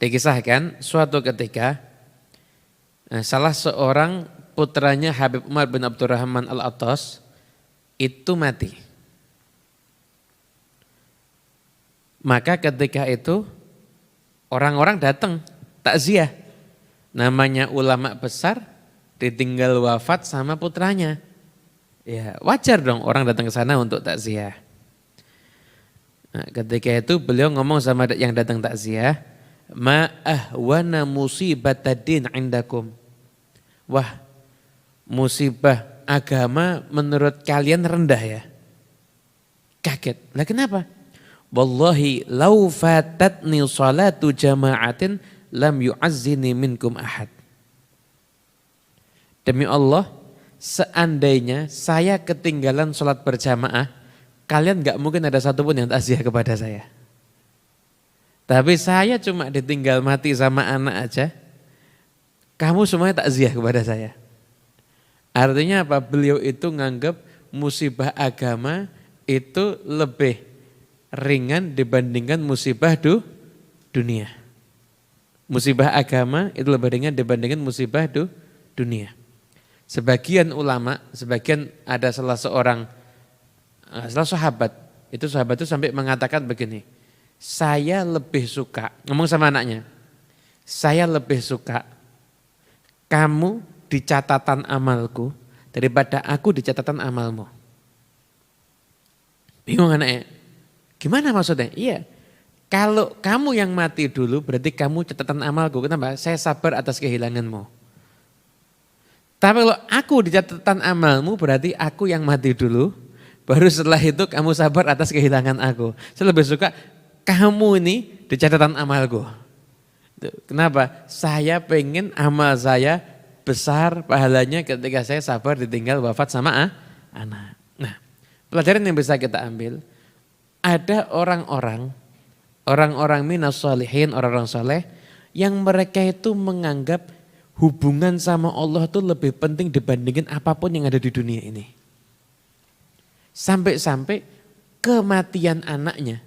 Dikisahkan suatu ketika salah seorang putranya Habib Umar bin Abdurrahman Al-Attas itu mati. Maka ketika itu orang-orang datang takziah. Namanya ulama besar ditinggal wafat sama putranya. Ya, wajar dong orang datang ke sana untuk takziah. Nah, ketika itu beliau ngomong sama yang datang takziah, "Ma ahwana musibatadin indakum." Wah, musibah agama menurut kalian rendah ya? Kaget. Lah kenapa? Wallahi lau fatatni salatu jama'atin lam yu'azzini minkum ahad. Demi Allah, seandainya saya ketinggalan sholat berjamaah, kalian gak mungkin ada satupun yang takziah kepada saya. Tapi saya cuma ditinggal mati sama anak aja, kamu semuanya takziah kepada saya. Artinya apa? Beliau itu nganggap musibah agama itu lebih ringan dibandingkan musibah dunia. Musibah agama itu lebih ringan dibandingkan musibah dunia. Sebagian ulama, sebagian ada salah sahabat itu sampai mengatakan begini, saya lebih suka, ngomong sama anaknya, saya lebih suka kamu di catatan amalku daripada aku di catatan amalmu. Bingung anaknya, gimana maksudnya? Iya, kalau kamu yang mati dulu berarti kamu catatan amalku, kenapa? Saya sabar atas kehilanganmu. Tapi kalau aku di catatan amalmu berarti aku yang mati dulu, baru setelah itu kamu sabar atas kehilangan aku. Saya lebih suka kamu ini di catatan amalku. Kenapa? Saya pengen amal saya besar pahalanya ketika saya sabar ditinggal wafat sama anak. Nah, pelajaran yang bisa kita ambil, ada orang-orang minas sholihin, orang-orang soleh yang mereka itu menganggap hubungan sama Allah itu lebih penting dibandingin apapun yang ada di dunia ini. Sampai-sampai kematian anaknya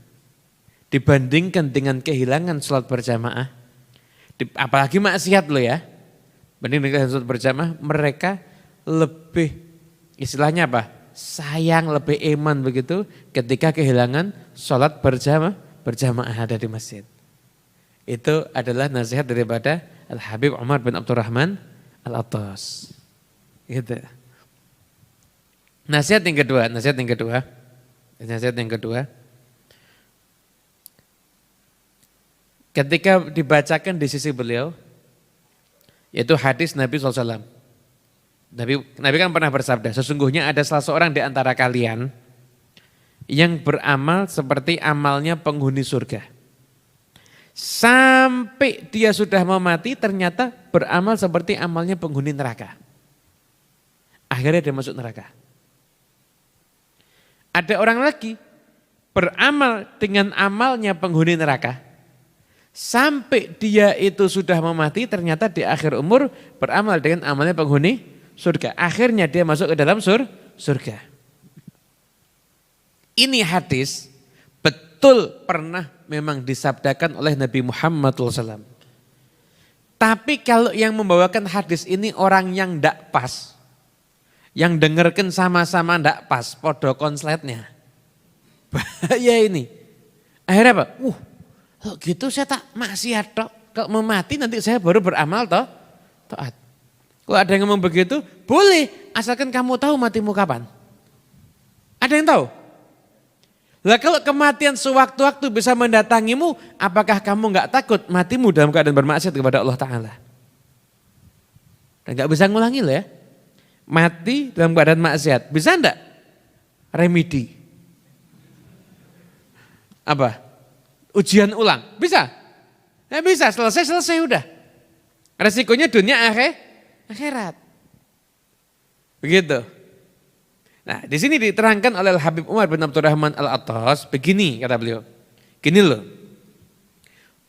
dibandingkan dengan kehilangan sholat berjamaah, apalagi maksiat loh ya, banding dengan sholat berjamaah, mereka lebih istilahnya apa? Sayang, lebih iman begitu ketika kehilangan sholat berjamaah ada di masjid. Itu adalah nasihat daripada Al-Habib Umar bin Abdurrahman Al-Attas. Gitu. Nasihat yang kedua. Ketika dibacakan di sisi beliau, yaitu hadis Nabi SAW. Nabi kan pernah bersabda, sesungguhnya ada salah seorang di antara kalian yang beramal seperti amalnya penghuni surga. Sampai dia sudah mau mati ternyata beramal seperti amalnya penghuni neraka. Akhirnya dia masuk neraka. Ada orang lagi beramal dengan amalnya penghuni neraka. Sampai dia itu sudah mau mati ternyata di akhir umur beramal dengan amalnya penghuni surga. Akhirnya dia masuk ke dalam surga. Ini hadis betul pernah memang disabdakan oleh Nabi Muhammad SAW. Tapi kalau yang membawakan hadis ini orang yang tidak pas, yang dengarkan sama-sama tidak pas, podo konsletnya, bahaya ini. Akhirnya apa? Kalau gitu saya tak maksiat tok, kalau mau mati nanti saya baru beramal taat. Kalau ada yang ngomong begitu, boleh, asalkan kamu tahu matimu kapan. Ada yang tahu? Lah kalau kematian sewaktu-waktu bisa mendatangimu, apakah kamu enggak takut matimu dalam keadaan bermaksiat kepada Allah Ta'ala? Dan enggak bisa ngulangi loh ya. Mati dalam keadaan maksiat, bisa enggak? Remedi. Apa? Ujian ulang, bisa? Ya bisa, selesai udah. Resikonya dunia akhirat. Begitu. Nah, di sini diterangkan oleh Habib Umar bin Abdurrahman Al-Attas, begini kata beliau. Gini loh.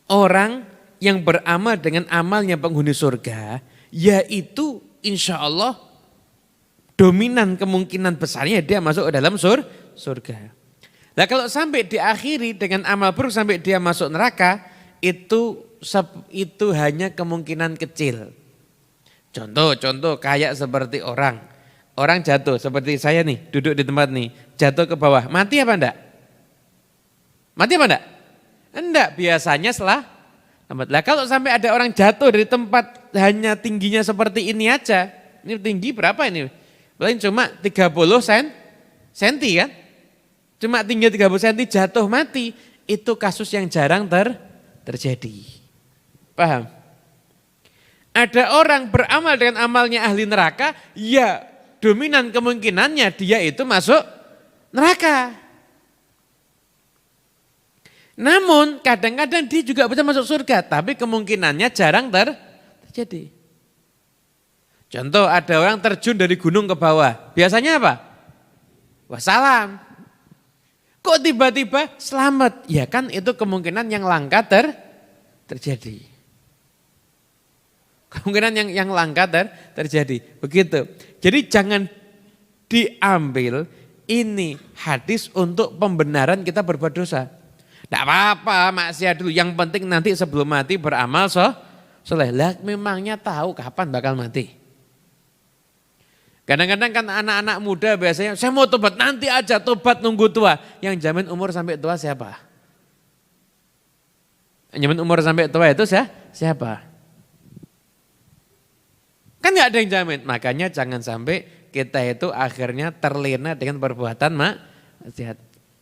Orang yang beramal dengan amalnya penghuni surga, yaitu insya Allah dominan kemungkinan besarnya dia masuk ke dalam surga. Nah kalau sampai diakhiri dengan amal buruk sampai dia masuk neraka, itu hanya kemungkinan kecil. Contoh kayak seperti orang jatuh seperti saya nih, duduk di tempat nih, jatuh ke bawah, mati apa enggak? Mati apa enggak? Enggak, biasanya setelah lambat. Lah kalau sampai ada orang jatuh dari tempat hanya tingginya seperti ini aja, ini tinggi berapa ini? Paling cuma 30 senti kan? Cuma tinggi 30 senti jatuh mati, itu kasus yang jarang terjadi. Paham? Ada orang beramal dengan amalnya ahli neraka, ya dominan kemungkinannya dia itu masuk neraka. Namun kadang-kadang dia juga bisa masuk surga, tapi kemungkinannya jarang terjadi. Contoh ada orang terjun dari gunung ke bawah, biasanya apa? Wassalam. Kok tiba-tiba selamat? Ya kan itu kemungkinan yang langka terjadi. Kemungkinan yang langka terjadi. Begitu. Jadi jangan diambil ini hadis untuk pembenaran kita berbuat dosa. Tidak apa-apa maksiat dulu, yang penting nanti sebelum mati beramal soleh. Lah memangnya tahu kapan bakal mati. Kadang-kadang kan anak-anak muda biasanya, saya mau tobat nanti aja, tobat nunggu tua. Yang jamin umur sampai tua siapa? Yang jamin umur sampai tua itu siapa? Kan gak ada yang jamin, makanya jangan sampai kita itu akhirnya terlena dengan perbuatan maksiat.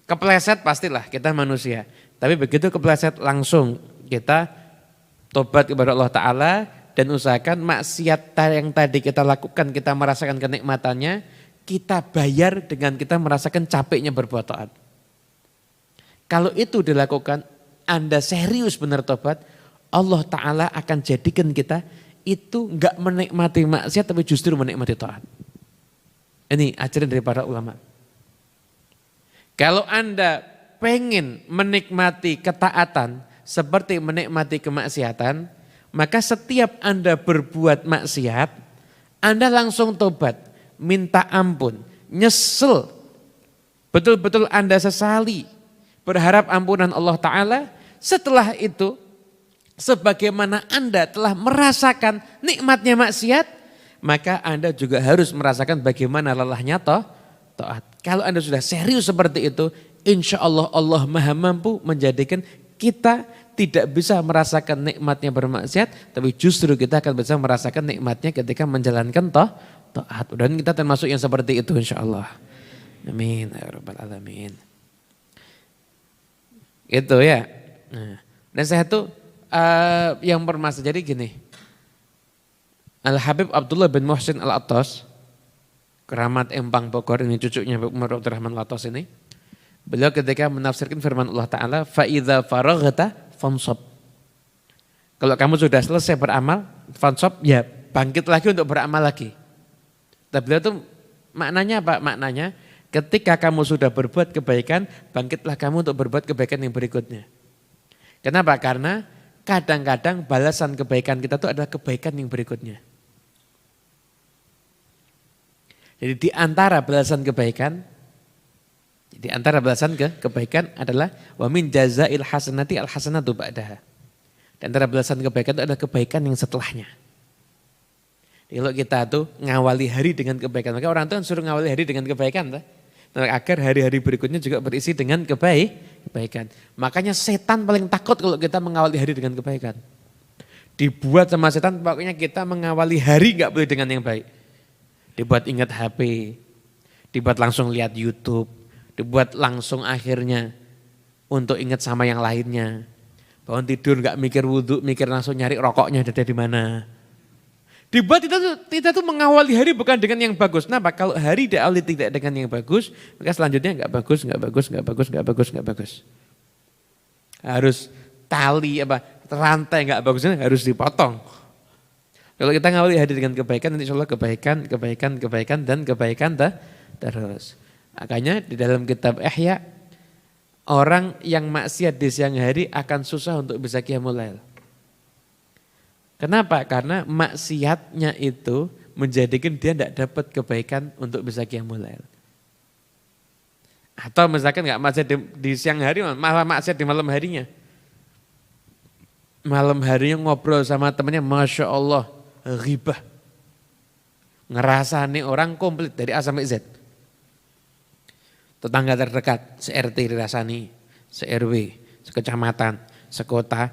Kepleset pastilah, kita manusia. Tapi begitu kepleset langsung kita tobat kepada Allah Ta'ala dan usahakan maksiat yang tadi kita lakukan, kita merasakan kenikmatannya, kita bayar dengan kita merasakan capeknya berbuat taat. Kalau itu dilakukan, Anda serius benar tobat, Allah Ta'ala akan jadikan kita itu enggak menikmati maksiat tapi justru menikmati taat. Ini ajaran dari para ulama. Kalau Anda pengen menikmati ketaatan seperti menikmati kemaksiatan, maka setiap Anda berbuat maksiat, Anda langsung tobat, minta ampun, nyesel, betul-betul Anda sesali, berharap ampunan Allah Ta'ala. Setelah itu, sebagaimana Anda telah merasakan nikmatnya maksiat, maka Anda juga harus merasakan bagaimana lelahnya taat. Kalau Anda sudah serius seperti itu, insya Allah Allah maha mampu menjadikan kita tidak bisa merasakan nikmatnya bermaksiat, tapi justru kita akan bisa merasakan nikmatnya ketika menjalankan taat. Dan kita termasuk yang seperti itu insya Allah. Amin. Ya Rabbal Alamin. Itu ya. Nah saya tuh yang bermasalah jadi gini. Al-Habib Abdullah bin Muhsin Al-Attas, keramat Empang Bogor, ini cucunya Umar Abdurrahman Al-Attas ini. Beliau ketika menafsirkan firman Allah Ta'ala, فَإِذَا فَرَغْتَ فَانْصَبْ. Kalau kamu sudah selesai beramal, fansab, ya bangkit lagi untuk beramal lagi. Tapi beliau itu maknanya apa? Maknanya ketika kamu sudah berbuat kebaikan, bangkitlah kamu untuk berbuat kebaikan yang berikutnya. Kenapa? Karena kadang-kadang balasan kebaikan kita itu adalah kebaikan yang berikutnya. Jadi di antara balasan kebaikan, adalah wa min jazail hasanati al hasanatu ba'daha. Di antara balasan kebaikan itu adalah kebaikan yang setelahnya. Jadi kalau kita tuh ngawali hari dengan kebaikan, maka orang tuh suruh ngawali hari dengan kebaikan, agar hari-hari berikutnya juga berisi dengan kebaikan. Makanya setan paling takut kalau kita mengawali hari dengan kebaikan. Dibuat sama setan, pokoknya kita mengawali hari nggak boleh dengan yang baik. Dibuat ingat HP, dibuat langsung lihat YouTube, dibuat langsung akhirnya untuk ingat sama yang lainnya. Bangun tidur nggak mikir wudhu, mikir langsung nyari rokoknya ada di mana. Dibuat kita tuh mengawali hari bukan dengan yang bagus. Nah, kalau hari diawali tidak dengan yang bagus, maka selanjutnya nggak bagus. Harus tali rantai nggak bagusnya harus dipotong. Kalau kita ngawali hari dengan kebaikan, nanti insya Allah kebaikan dan kebaikan terus. Makanya di dalam kitab Ihya, orang yang maksiat di siang hari akan susah untuk bisa qiyamul lail. Kenapa? Karena maksiatnya itu menjadikan dia tidak dapat kebaikan untuk bisa qiyamul lail. Atau misalkan nggak maksiat di siang hari, malah maksiat di malam harinya. malam harinya ngobrol sama temennya, Masya Allah, ghibah. Ngerasani orang komplit dari A sampai Z. Tetangga terdekat, se-RT dirasani, se-RW, sekecamatan, sekota.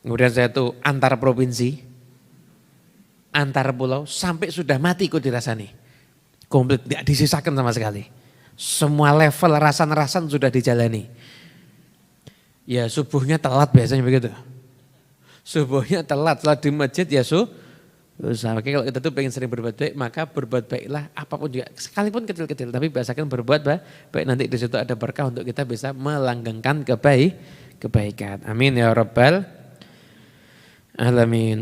Kemudian saya tuh antar provinsi, antar pulau, sampai sudah mati kok dirasani. Komplit, tidak disisakan sama sekali. Semua level rasan-rasan sudah dijalani. Ya subuhnya telat biasanya begitu. Subuhnya telat, setelah di masjid ya susah. Makanya kalau kita tuh pengen sering berbuat baik, maka berbuat baiklah apapun juga. Sekalipun kecil-kecil, tapi biasakan berbuat baik. Nanti di situ ada berkah untuk kita bisa melanggengkan kebaikan. Amin ya rabbal alamin.